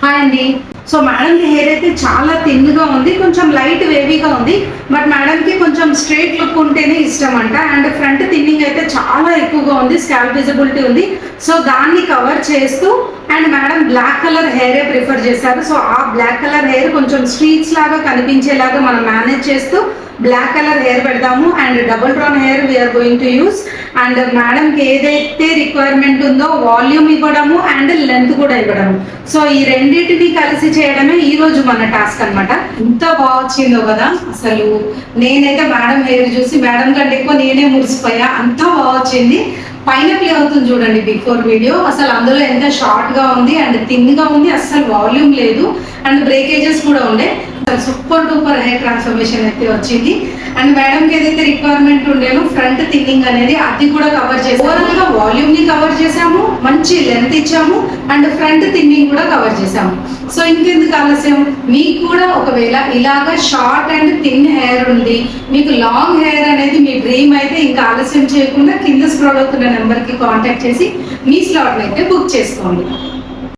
Hi అండి. So మేడంకి hair అయితే చాలా థిన్గా ఉంది, కొంచెం లైట్ వేవీగా ఉంది. బట్ మేడంకి కొంచెం స్ట్రైట్ లుక్ ఉంటేనే ఇష్టం అంట. అండ్ ఫ్రంట్ థిన్నింగ్ అయితే చాలా ఎక్కువగా ఉంది, స్కాల్ప్ విజిబిలిటీ ఉంది. సో దాన్ని కవర్ చేస్తూ అండ్ మేడం బ్లాక్ కలర్ హెయిరే ప్రిఫర్ చేశారు. సో ఆ బ్లాక్ కలర్ హెయిర్ కొంచెం స్ట్రీట్స్ లాగా కనిపించేలాగా మనం మేనేజ్ చేస్తూ బ్లాక్ కలర్ హెయిర్ పెడదాము. And double drawn hair we're going to use. And మేడంకి ఏదైతే రిక్వైర్మెంట్ ఉందో వాల్యూమ్ ఇవ్వడము అండ్ లెంత్ కూడా ఇవ్వడము. సో ఈ రెండింటిని కలిసి చేయడమే ఈ రోజు మన టాస్క్ అనమాట. ఎంత బాగా వచ్చిందో కదా అసలు. నేనైతే మేడం హెయిర్ చూసి మేడం కంటే ఎక్కువ నేనే మురిసిపోయా, అంత బాగా వచ్చింది. పైన ప్లే అవుతుంది చూడండి బిఫోర్ వీడియో. అసలు అందులో ఎంత షార్ట్ గా ఉంది అండ్ థిన్ గా ఉంది, అసలు వాల్యూమ్ లేదు అండ్ బ్రేకేజెస్ కూడా ఉండే. సూపర్ డూపర్ హెయిర్ ట్రాన్స్ఫర్మేషన్ అయితే వచ్చింది. అండ్ మేడంకి ఏదైతే రిక్వైర్మెంట్ ఉండేనో ఫ్రంట్ థిన్నింగ్ అనేది అది కూడా కవర్ చేసాము. ఓవరాల్ గా వాల్యూమ్ ని కవర్ చేసాము, మంచి లెంత్ ఇచ్చాము అండ్ ఫ్రంట్ థిన్నింగ్ కూడా కవర్ చేసాము. సో ఇంకెందుకు ఆలస్యం, మీకు కూడా ఒకవేళ ఇలాగా షార్ట్ అండ్ థిన్ హెయిర్ ఉంది, మీకు లాంగ్ హెయిర్ అనేది మీ డ్రీమ్ అయితే ఇంకా ఆలస్యం చేయకుండా కింద స్క్రోల్ అవుతున్న నెంబర్ కి కాంటాక్ట్ చేసి మీ స్లాట్ అయితే బుక్ చేసుకోండి.